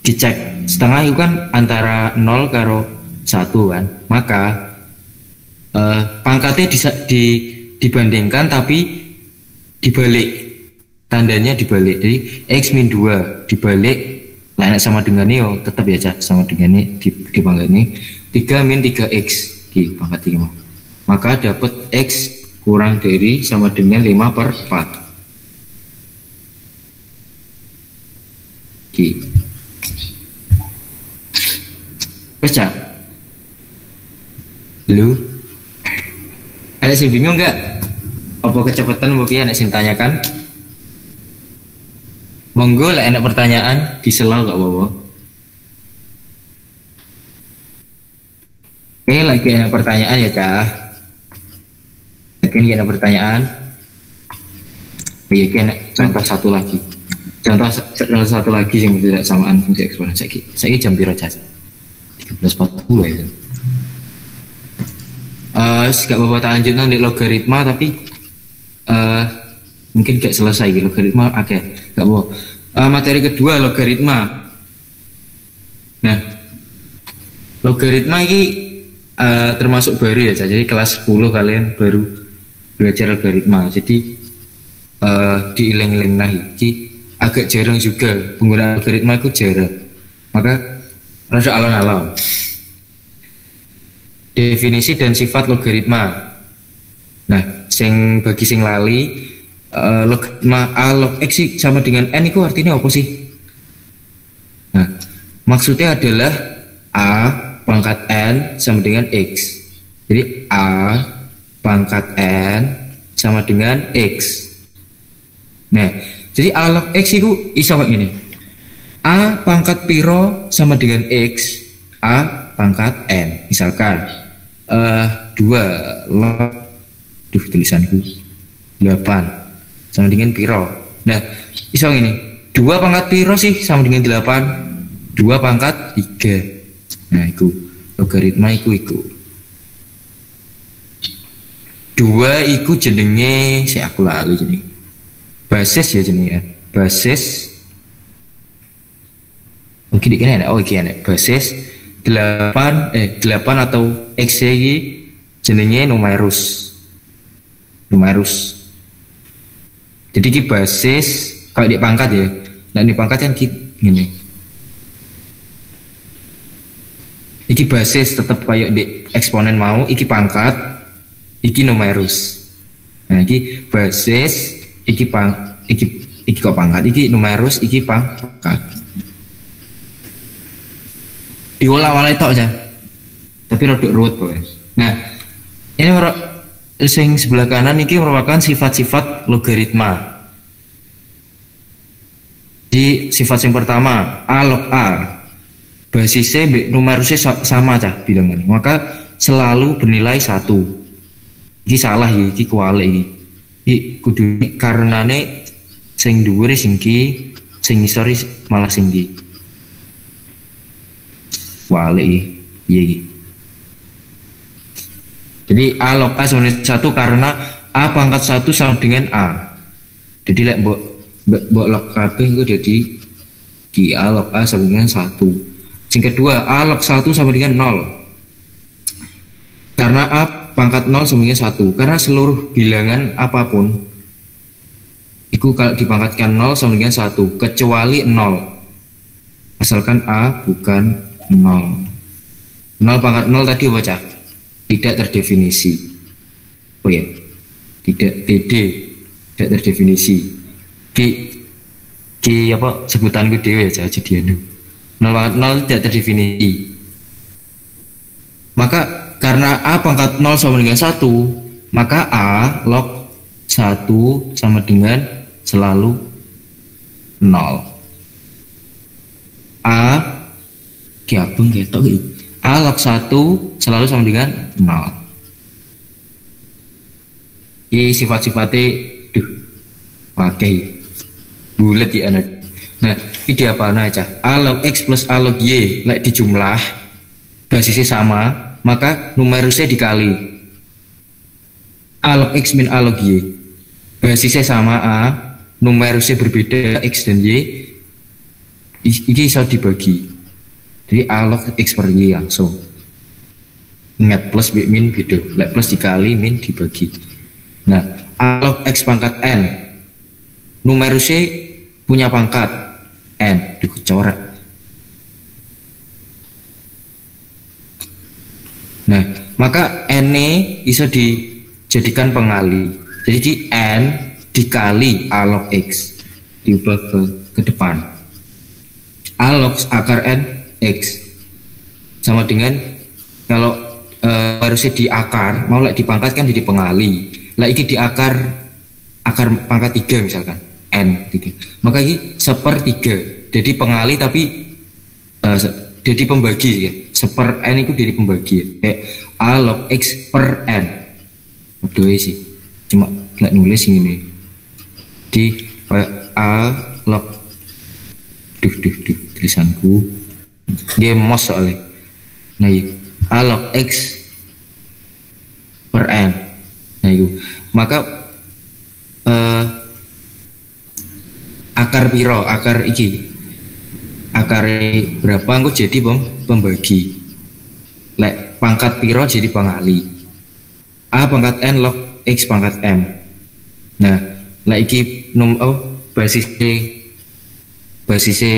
dicek setengah itu kan antara 0 karo 1 kan, maka pangkatnya dibandingkan tapi dibalik, tandanya dibalik. Jadi X min 2 dibalik, lain sama dengan ini oh, tetap ya cah, sama dengan ini di pangkat ini 3 min 3X di pangkat 3, maka dapat X kurang dari sama dengan 5/4. Baca lu ada sih bingung nggak apa kecepatan mungkin ada sih tanyakan, monggo lah enak pertanyaan disela gak apa-apa. Oke lagi enak pertanyaan ya cah, lagi enak pertanyaan. Enak contoh satu lagi yang tidak samaan fungsi eksponen. Saya jam piro cah 13.40 ya. Gak apa-apa tak lanjutkan di logaritma, tapi mungkin gak selesai gitu logaritma. Oke, gak apa. Materi kedua logaritma. Nah, logaritma ini termasuk baru ya, jadi kelas 10 kalian baru belajar logaritma. Jadi diiling-iling nah ini agak jarang juga penggunaan logaritma itu jarang. Maka rasa alon-alon. Definisi dan sifat logaritma. Nah, bagi sing lali, logaritma A log X sama dengan N itu artinya apa sih? Nah, maksudnya adalah A pangkat N sama dengan X. Jadi A pangkat N sama dengan X. Nah, jadi A log X itu iso kayak gini. A pangkat piro sama dengan X, A pangkat N. Misalkan 2 log tulisanku 8 sama dengan piro. Nah iso ini 2 pangkat piro sih sama dengan 8, 2 pangkat 3. Nah itu logaritma iku 2 iku jenenge si aku lalu jenenge basis ya jenenge ya. Basis mungkin ini ada basis 8 atau X ini jenenge numerus. Jadi ki basis kalau di pangkat ya. Nah di pangkat kan gini. Iki basis tetap kayak di eksponen mau, iki pangkat, iki numerus. Nah iki basis, iki kok pangkat, iki numerus, iki pangkat. diolah-olah tok aja. Tapi rodok ruwet pokoknya. Nah, ini sing sebelah kanan ini merupakan sifat-sifat logaritma. Di sifat yang pertama a log a, basisnya numerusnya sama cah bilangan, maka selalu bernilai 1. Ini salah ya, ini kuali ini kudu karenane sing dhuwure singki, sing ngisori malah singki kuali iya iki. Jadi a log a sama dengan 1 karena a pangkat 1 sama dengan a. Jadi lek mbok log kabeh itu jadi di a log a sama dengan 1. Yang kedua a log 1 sama dengan 0. Karena a pangkat 0 sama dengan 1. Karena seluruh bilangan apapun itu kalau dipangkatkan 0 sama dengan 1 kecuali 0. Asalkan a bukan 0. 0 pangkat 0 tadi apa cah? Tidak terdefinisi. Oh ya, tidak terdefinisi. Ki apa sebutanku dewe aja jadi anu. 0 tidak terdefinisi. Maka karena a pangkat 0 sama dengan 1, maka a log 1 sama dengan selalu 0. A diabung ketok iki. A log 1 selalu sama dengan 0. Ini sifat-sifatnya pakai bulat ya anak. Nah, ini apa aja? A log x plus A log y lek dijumlah basisnya sama, maka numerusnya dikali. A log x min A log y basisnya sama A, numerusnya berbeda x dan y. Ini bisa dibagi. Jadi A log x per y langsung. Ingat plus min beda. Lek plus dikali min dibagi. Nah, A log x pangkat n numerusnya punya pangkat n dicoret. Nah, maka n bisa dijadikan pengali. Jadi n dikali a log x diubah ke depan. A log akar n x sama dengan kalau harusnya di akar mau dipangkat kan jadi pengali. Lah ini di akar pangkat 3 misalkan n 3. Maka ini 1/3. Jadi pengali tapi jadi pembagi ya. 1/n itu dari pembagi ya. Kayak a log x per n. Udah sih. Cuma nggak nulis ini. Di a log tulisanku dia mos soalnya. Nah itu a log x per n. Nah itu maka akar piro, akar iki akar berapa aku jadi pembagi. Lek pangkat piro jadi pengali. A pangkat n log x pangkat m. Nah lek iki basisnya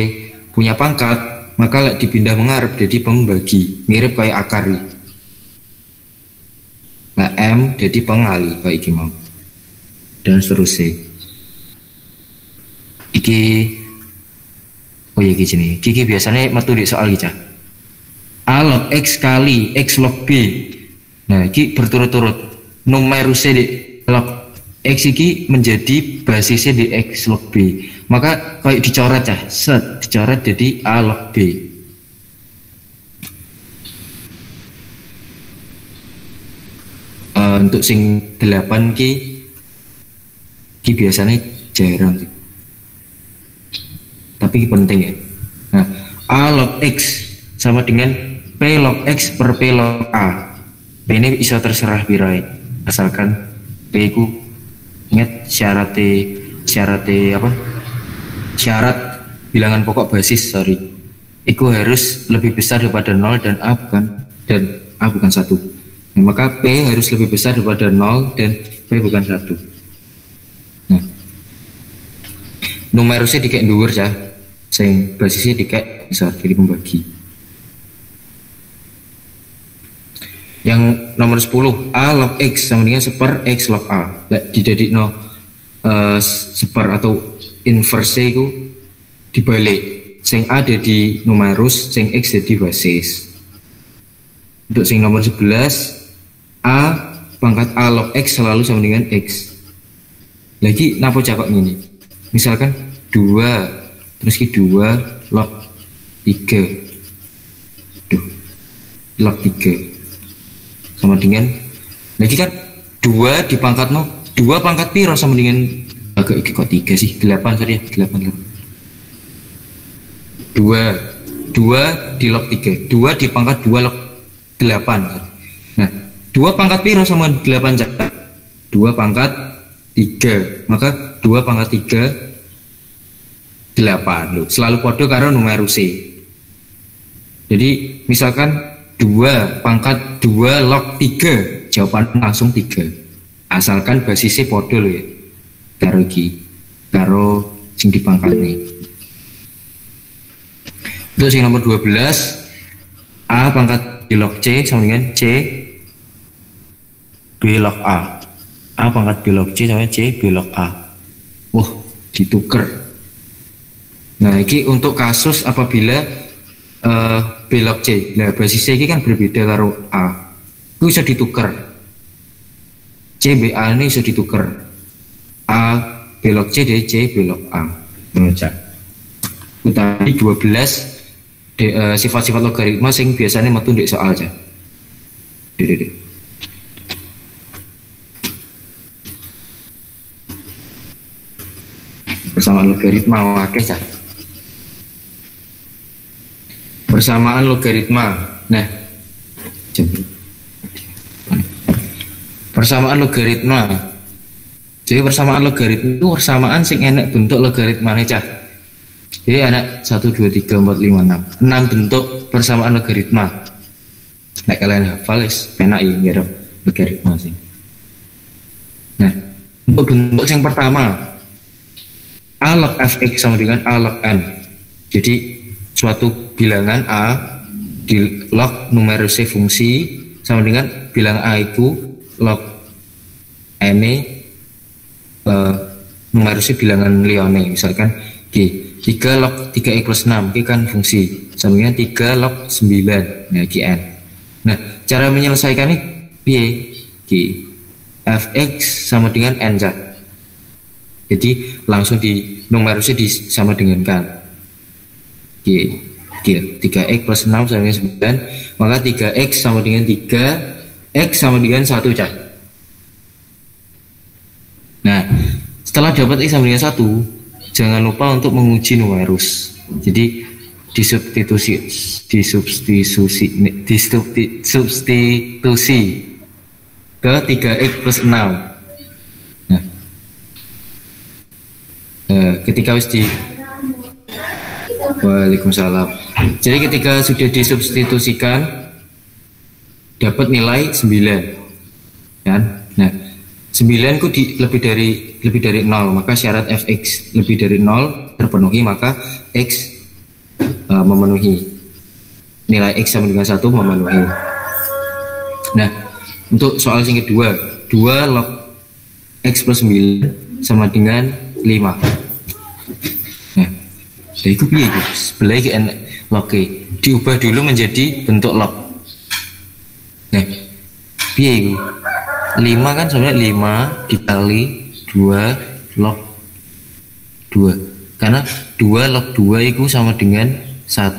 punya pangkat, maka lek dipindah mengarep jadi pembagi, mirip kayak akar. Nah m jadi pengali kayak iki mau dan seterusnya. Iki oh ya gini, iki biasanya metu di soal kita. A log x kali x log b. Nah iki berturut-turut numerusnya di log x iki menjadi basisnya di x log b. Maka kayak dicoret ya, dicoret jadi a log b. Untuk sing 8 ki biasanya jarang sih. Tapi penting ya. Nah, a log x sama dengan p log x per p log a. P ini bisa terserah birai, asalkan p ku ingat syaratnya apa? Syarat bilangan pokok basis iku harus lebih besar daripada 0 dan a bukan 1. Nah, maka p harus lebih besar daripada 0 dan p bukan 1. Nah, numerusnya dikek dhuwur ya. Sing basisnya dikek besar jadi pembagi. Yang nomor 10 a log x sama dengan 1/x log a. Lek didadekno 1 atau inverse itu dibalik. sing A di numerus, sing X di basis. Untuk sing nomor 11, A pangkat A log X selalu sama dengan X. Lagi napa cakap ini? Misalkan 2 terus ki 2 log 3. Log 3 sama dengan lagi kan 2 di pangkat 2 pangkat piro sama dengan agak kok 3 sih 8 sorry 8 2 di log 3 2 di pangkat 2 log 8. Nah 2 pangkat piro sama 8 cak 2 pangkat 3 maka 2 pangkat 3 8 loh. Selalu podo karo numerus C. Jadi misalkan 2 pangkat 2 log 3 jawaban langsung 3 asalkan basisnya podo loh ya karo sing dipangkat nih. Untuk sing nomor 12 A pangkat B log C sama dengan C B log A. A pangkat B log C sama C B log A. Wah dituker. Nah ini untuk kasus apabila B log C. Nah basisnya ini kan berbeda karo A. Itu bisa dituker. C B A ini bisa dituker. A B log C dari C B log A. Menurut tadi 12 sifat-sifat logaritma sing biasanya metu ndek soal aja. Persamaan logaritma akeh cah. Persamaan logaritma. Nah. Persamaan logaritma. Jadi persamaan logaritma itu persamaan sing enek bentuk logaritmane cah. Jadi ada 1, 2, 3, 4, 5, 6 bentuk persamaan logaritma. Nah kalian hafal penak ya logaritma sih. Nah untuk bentuk yang pertama A log fx sama dengan A log n. Jadi suatu bilangan A di log numerus fungsi sama dengan bilangan A itu log n numerusnya bilangan liane misalkan G 3 log 3x plus 6 G kan fungsi sama dengan 3 log 9 nah Gn. Nah cara menyelesaikan ini P G fx sama dengan n cat. Jadi langsung di numerusnya sama dengan kan G 3x plus 6 sama dengan 9 maka 3x sama dengan 3 x sama dengan 1 cat. Nah setelah dapat x sama dengan 1 jangan lupa untuk menguji numerus. Jadi disubstitusi ke 3x plus 6. Nah, ketika wis di Waalaikumsalam. Jadi ketika sudah disubstitusikan dapat nilai 9 kan? Nah 9 ku lebih dari 0 maka syarat fx lebih dari 0 terpenuhi maka x memenuhi nilai x sama dengan 1 memenuhi. Nah untuk soal yang kedua 2 log x plus 9 sama dengan 5. Nah jadi itu piye sebelah iki enak log diubah dulu menjadi bentuk log. Nah piye itu 5 kan sebenarnya 5 dikali 2 log 2 karena 2 log 2 itu sama dengan 1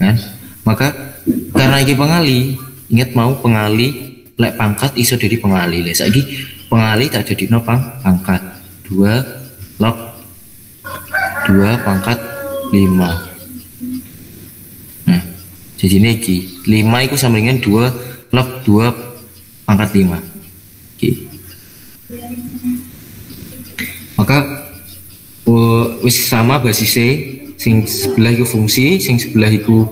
kan? Maka karena ini pengali ingat mau pengali lek pangkat iso jadi pengali lek saiki pengali tak jadi no pangkat 2 log 2 pangkat 5. Nah jadi ini 5 itu sama dengan 2 log 2 pangkat 5. Maka wis sama basisnya sing sebelah itu fungsi sing sebelah itu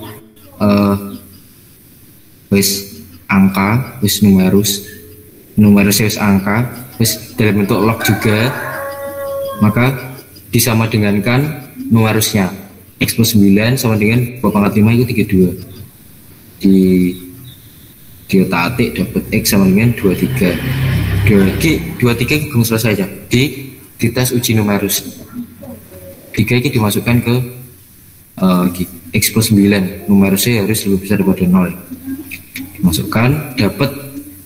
wis angka wis numerus wis angka wis dalam bentuk log juga maka disama dengankan numerusnya x plus 9 sama dengan 2 pangkat 5 itu 32 dia tatik dapat x sama dengan 23 23 belum selesai aja di tes uji numerus 3 ini dimasukkan ke X plus 9, numerusnya harus lebih besar daripada 0. Dimasukkan, dapat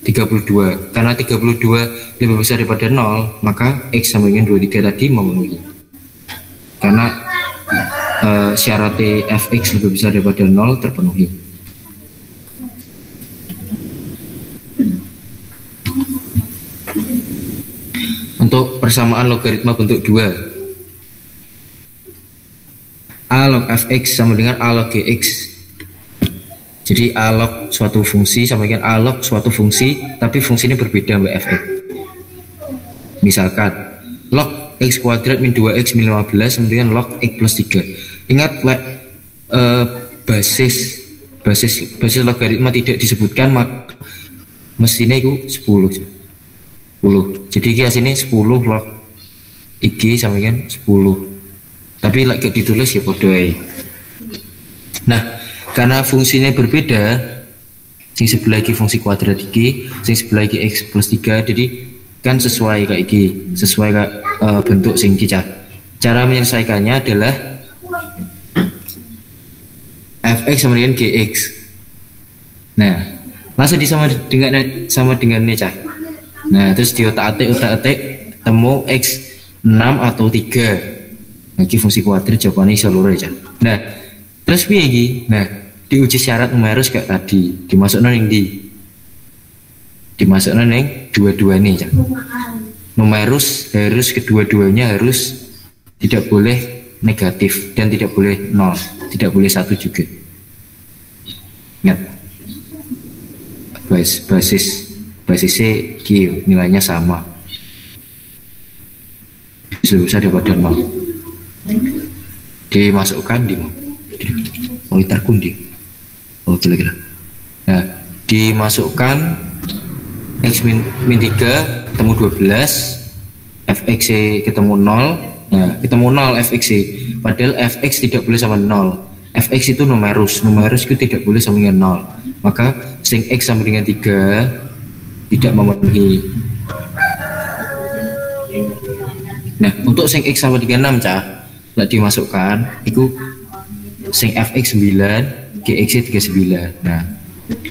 32. Karena 32 lebih besar daripada 0, maka X sama dengan 23 tadi memenuhi. Karena syarat fx lebih besar daripada 0 terpenuhi. Untuk persamaan logaritma bentuk 2, A log fx sama dengan A log gx. Jadi A log suatu fungsi sama dengan A log suatu fungsi, tapi fungsinya berbeda mbak fx. Misalkan log x kuadrat min 2x min 15 sama dengan log x plus 3. Ingat basis logaritma tidak disebutkan, maka mestinya itu 10. Jadi sini 10 log IG sama dengan 10. Tapi lagi ditulis ya bodoh. Nah, karena fungsinya berbeda, sing sebelah lagi fungsi kuadrat iki, sing sebelah lagi x plus 3, jadi kan sesuai kayak iki, sesuai kayak bentuk sing kita. Cara menyelesaikannya adalah fx sama dengan gx. Nah, langsung sama dengan ini cah. Nah, terus di otak-atik temu x 6 atau 3. Lagi fungsi kuadrat jawabannya seluruh ya. Nah, terus piye iki? Nah, diuji syarat numerus kayak tadi, dimasukkan yang dimasukkan yang dua-duanya ya. Numerus harus kedua-duanya harus tidak boleh negatif dan tidak boleh 0, tidak boleh 1 juga. Ingat. Basisnya nilainya sama. Lebih besar daripada 0. Dimasukkan di monitor kundi. Oh kira-kira. Nah, dimasukkan x min 3 ketemu 12, fx ketemu 0. Nah, ketemu 0 fx, padahal fx tidak boleh sama 0. Fx itu numerus itu tidak boleh sama dengan 0. Maka sing x sama dengan 3 tidak memenuhi. Nah, untuk sing x sama dengan 6 cah, tidak dimasukkan, itu sing fx 9, gx 39. Nah,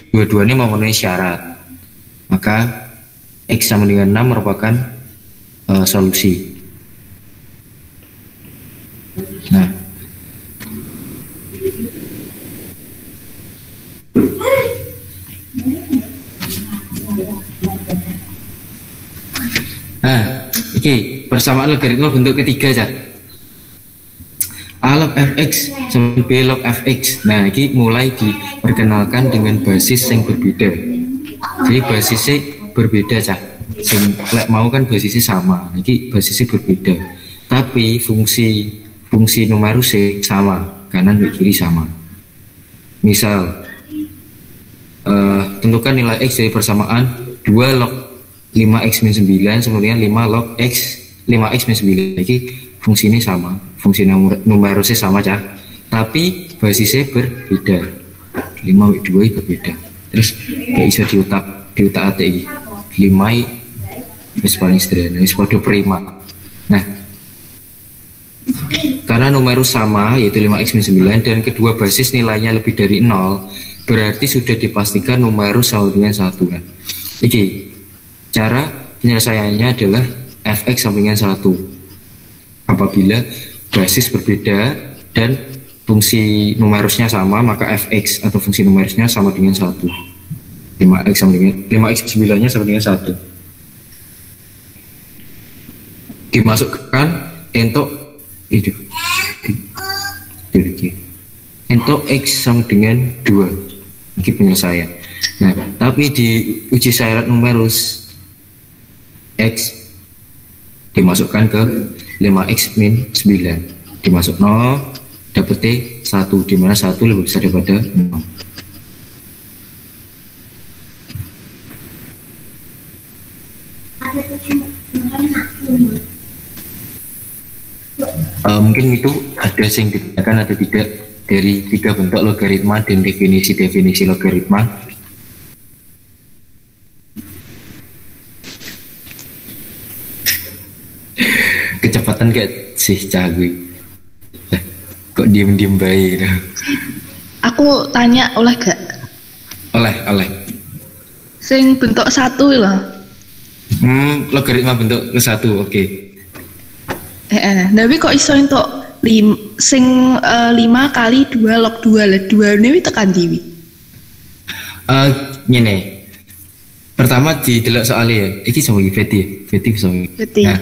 dua-duanya memenuhi syarat, maka x sama dengan 6 merupakan solusi. Nah, ini persamaan logaritma bentuk ketiga cah. A log fx sama B log fx. Nah, ini mulai diperkenalkan dengan basis yang berbeda. Jadi basisnya berbeda cah. Sing mau kan basisnya sama. Ini basisnya berbeda. Tapi fungsi numerusnya sama, kanan dan kiri sama. Misal tentukan nilai x dari persamaan 2 log 5x min 9 sama dengan 5 log x 5x min 9. Ini fungsi ini sama, fungsi numerusnya sama cah, tapi basisnya berbeda. 5 2 berbeda. Terus kayak bisa diutak atik 5 wis paling sederhana, wis padha prima. Nah, karena numerus sama yaitu 5x min 9 dan kedua basis nilainya lebih dari 0, berarti sudah dipastikan numerus sama dengan 1 kan. Iki cara penyelesaiannya adalah fx sama dengan 1 apabila basis berbeda dan fungsi numerusnya sama, maka fx atau fungsi numerusnya sama dengan 1. 5x sama dengan 5x 9 nya sama dengan 1. Dimasukkan untuk itu untuk x sama dengan 2. Ini penyelesaian. Nah, tapi di uji syarat numerus x dimasukkan ke 5x min 9, dimasuk 0, dapetnya 1, dimana 1 lebih besar daripada 0. Mungkin itu ada yang ditanyakan atau tidak dari 3 bentuk logaritma dan definisi logaritma. Kecepatan kayak sih cagui. Kok diem-diem baik? Aku tanya oleh gak? Oleh. Sing bentuk 1 lho. Logaritma bentuk ke 1, oke. Tapi kok iso entuk 5 kali 2 log 2 lah 2 ini tekan diwi. Ngene. Pertama didelok soalnya ya. Iki sama Feti bisa. Feti. Nah,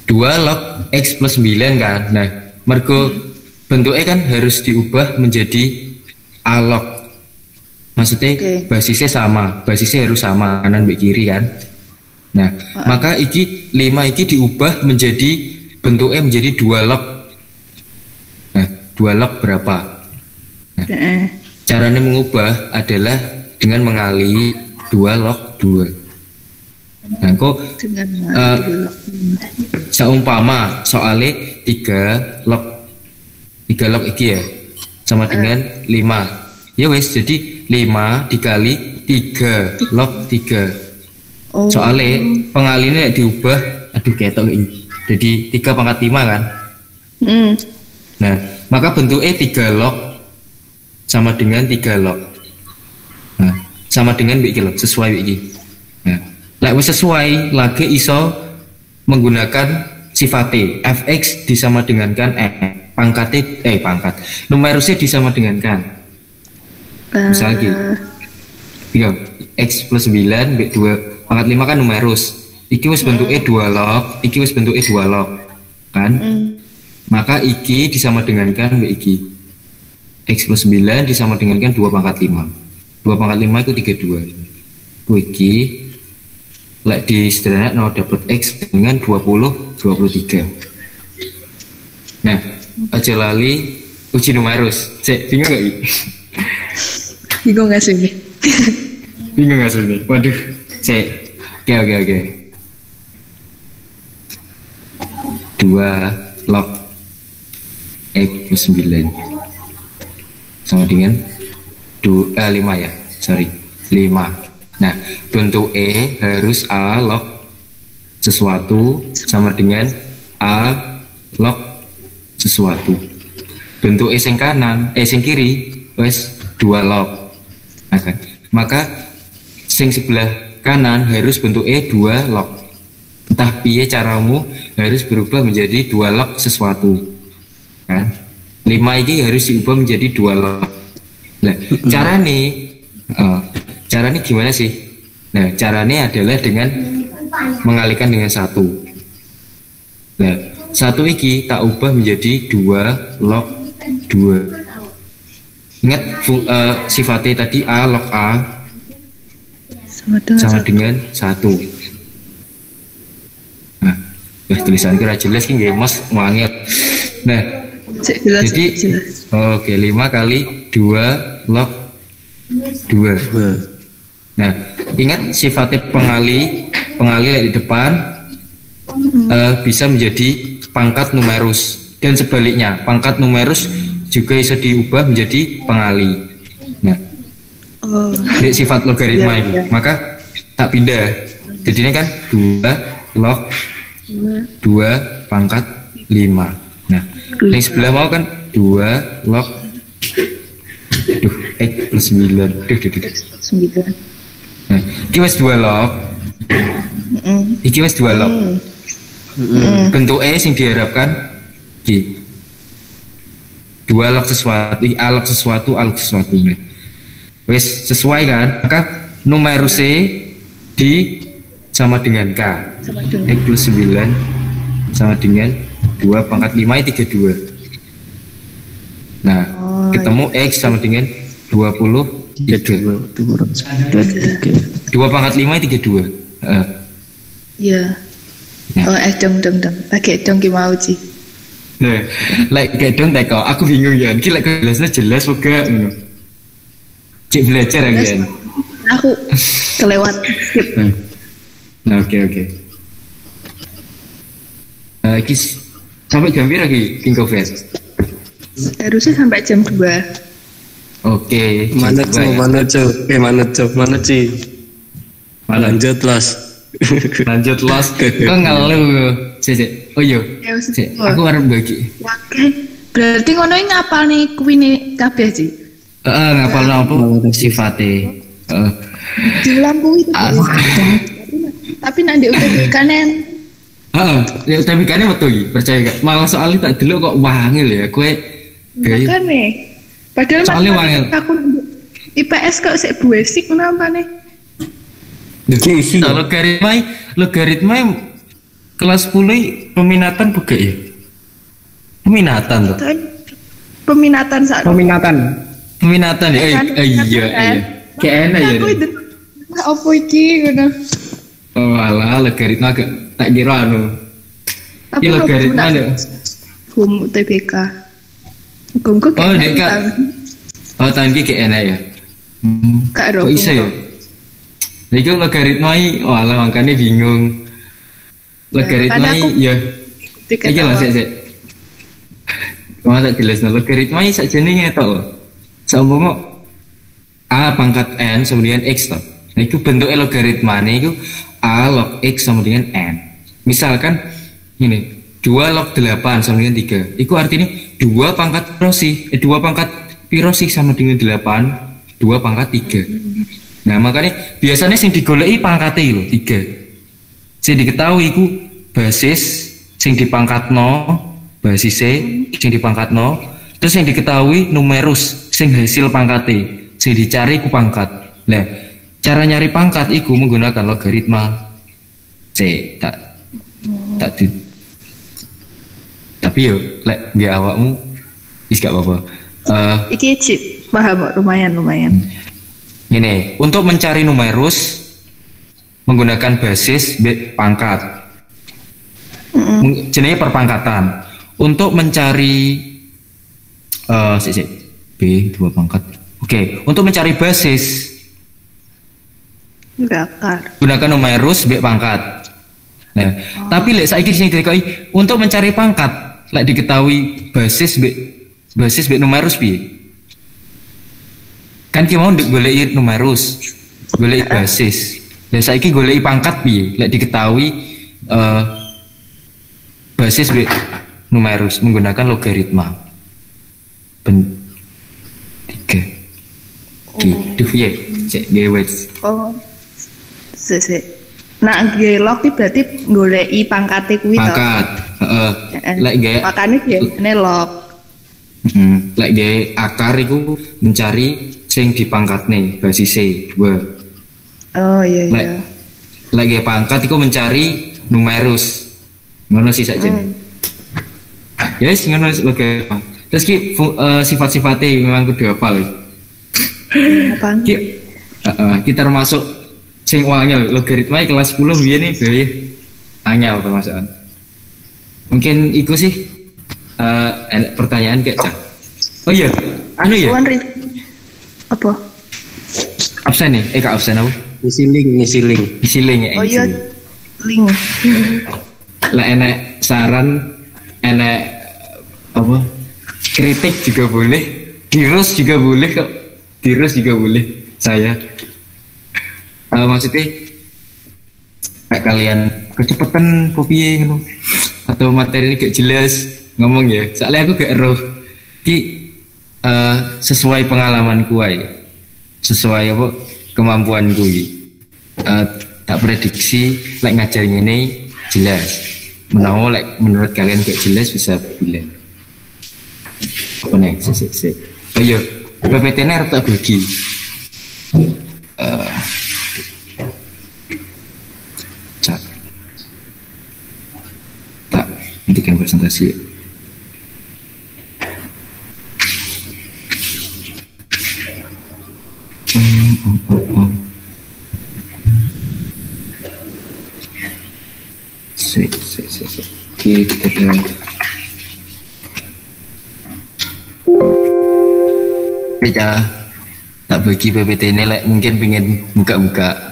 2 log X plus 9 kan. Nah, mergo bentuknya kan harus diubah menjadi A log. Maksudnya basisnya sama, basisnya harus sama kanan dan kiri kan. Nah, maka iki 5 iki diubah menjadi bentuknya menjadi 2 log. Nah, 2 log berapa? Nah, caranya mengubah adalah dengan mengali 2 log 2. Nah, kok seumpama soalnya 3 log iki ya sama dengan 5. Ya wes, jadi 5 dikali 3 log 3. Soalnya pengalinya diubah, aduh ketok ini. Jadi 3 pangkat 5 kan. Nah, maka bentuknya 3 log sama dengan 3 log. Nah, sama dengan iki log, sesuai iki. Nah, lek wis sesuai lagi iso menggunakan sifat T. Fx disama dengankan pangkat numerusnya disama dengankan. Misalnya gitu. Ya, X plus 9 B 2 pangkat 5 kan numerus. Iki wis bentuknya 2 log, iki wis bentuknya 2 log. Kan? Maka iki disama dengankan B iki. X plus 9 disama dengankan 2 pangkat 5. 2 pangkat 5 itu 32. Iki lek di sederhana no dapat X dengan 23. Nah, aja lali uji numerus. Bingung gak ini? Bingung gak sih ini? Bingung gak sih ini? Waduh, oke. 2 log X plus 9 sama dengan 5 ya, sorry 5. Nah, bentuk E harus A log sesuatu sama dengan A log sesuatu. Bentuk E sing kanan, sing kiri wes 2 log. Maka sing sebelah kanan harus bentuk E 2 log. Entah piye caramu harus berubah menjadi 2 log sesuatu. Kan? 5 ini harus diubah menjadi 2 log. Nah, caranya gimana sih? Nah, caranya adalah dengan mengalihkan dengan 1. Nah, 1 iki tak ubah menjadi 2 log 2. Ingat sifatnya tadi A log A sama dengan 1. Nah, tulisan kira jelas kan ya mas wangil. Nah, jadi oke 5 kali 2 log 2. Nah, ingat sifatnya pengali di depan bisa menjadi pangkat numerus dan sebaliknya pangkat numerus juga bisa diubah menjadi pengali. Nah, dari sifat logaritma ini, maka tak pindah. Jadi ini kan 2 log 2 pangkat 5. Nah, yang sebelah mau kan 2 log X plus 9. 9. Nah, iki wis 2 log. Iki wis 2 log. Bentuk E sing diharapkan iki 2 log sesuatu, A log sesuatu, A log sesuatu. Wis sesuai kan? Maka numerus E di sama dengan K. X plus 9 sama dengan 2 pangkat 5 32. Nah, ketemu X sama dengan 23. 2 pangkat 5 32. Iya. Dong. Pakai dong ki mau sih. Nah, like gedong teko, aku bingung ya. Iki lek jelas juga ngono. Cek belajar ya kan. Aku kelewat skip. Nah, oke. Iki sampai jam berapa lagi King of Fest? Harusnya sampai jam 2. Oke. Mana Ci? Lanjut los. Kok ngeluh. Cek. Oh iya. Aku harus bagi. Wakil Berarti ngono iki ngapalne kuwine kabeh sih. Ngapal apa sifate. Dilampui itu. Tapi nanti UTBK nen. Ya UTBK ne metu iki, percaya gak? Malah soalnya tak delok kok wangil ya, kowe gaya. Makane. Padahal Soalnya wangil. Aku IPS kok sik basic kenapa nih? Logaritma kelas 10 peminatan buka ya? Peminatan tuh. Peminatan saat. Peminatan Ya. Iya. Kayak enak ya. Apa iki ngono? Oh alah, logaritma agak tak kira anu. Tapi Ini logaritma ada. UTBK. Hukumku Oh, nek Kak. Oh, tahun iki kayak enak ya. Kak Kok bisa ya? Iki logaritma iki, oh alah makanya bingung. Logaritma iki ya. Iki lah sik. Masa jelas logaritma iki sakjane ngetok lho. Saumpama A pangkat N sama dengan X toh. Nah itu bentuknya logaritma itu A log X sama dengan N. Misalkan ini 2 log 8 sama dengan 3. Itu artinya 2 pangkat piro sih sama dengan 8, 2 pangkat 3. Nah makanya biasanya yang digoleki pangkatnya lho 3. Sing diketahui itu basis sing dipangkat 0, basis C sing dipangkat 0, terus yang diketahui numerus sing hasil pangkatnya. Sing dicari ku pangkat. Nah, cara nyari pangkat iku menggunakan logaritma C. Tapi yo lek nggih awakmu wis gak apa-apa. Iki cip paham kok, lumayan. Gini, untuk mencari numerus menggunakan basis pangkat. Jenenge perpangkatan. Untuk mencari B 2 pangkat. Oke, untuk mencari basis gunakan numerus B pangkat. Nah, tapi lek saiki sing dikoi untuk mencari pangkat, lek diketahui basis B numerus piye? Kan ki mau goleki numerus, goleki basis. Lek saiki goleki pangkat piye? Lek diketahui basis B numerus menggunakan logaritma. 3 gitu ya, cek gewes. Oh, sih. Nah, gelok itu berarti goleki pangkate kuwi to. Pangkat, lek gawe makane biasane log. Lek gawe akar iku mencari sing dipangkatne basis C 2. Oh iya. Lek gawe pangkat iku mencari numerus. Ngono sih saja. Ya wis ngono oke. Terus ki sifat-sifatnya memang kudu hafal. Apaan? Kita termasuk sing wangel logaritma kelas 10 biyen nih bae angel termasukan. Mungkin iku sih pertanyaan kayak cak. Oh iya, anu ya. Apa? Absen nih, kak absen apa? Ngisi link ya. Oh iya, link. Lah enek saran, enek apa? Kritik juga boleh, dirus juga boleh kok. Dirus juga boleh saya. Maksudnya kayak kalian kecepatan kopi gitu atau materi ini gak jelas ngomong ya. Soalnya aku gak eroh. Ki sesuai pengalamanku aja. Sesuai apa kemampuanku tak prediksi like ngajarin ini jelas. Menawa like menurut kalian gak jelas bisa bilang. Apa nih? Oh iya. PPTN harus tak bagi. Tak hentikan presentasi. Kita ya tak bagi PPT ini like, mungkin pengen buka-buka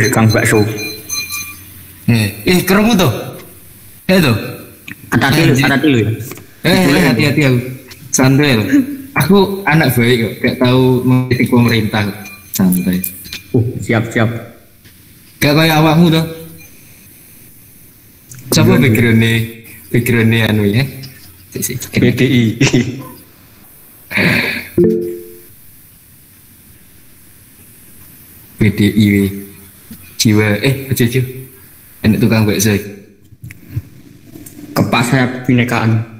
Kang bakso. Keremu tuh. Tuh. Hati-hati lu ya. Hati-hati aku. Santai loh. Aku anak baik kok, gak tahu mengkritik pemerintah. Santai. Siap. Gak kayak awakmu tuh. Coba background-nya anu ya. PDI. PDI jiwa aja enak tukang bakso. Kepas saya binekaan.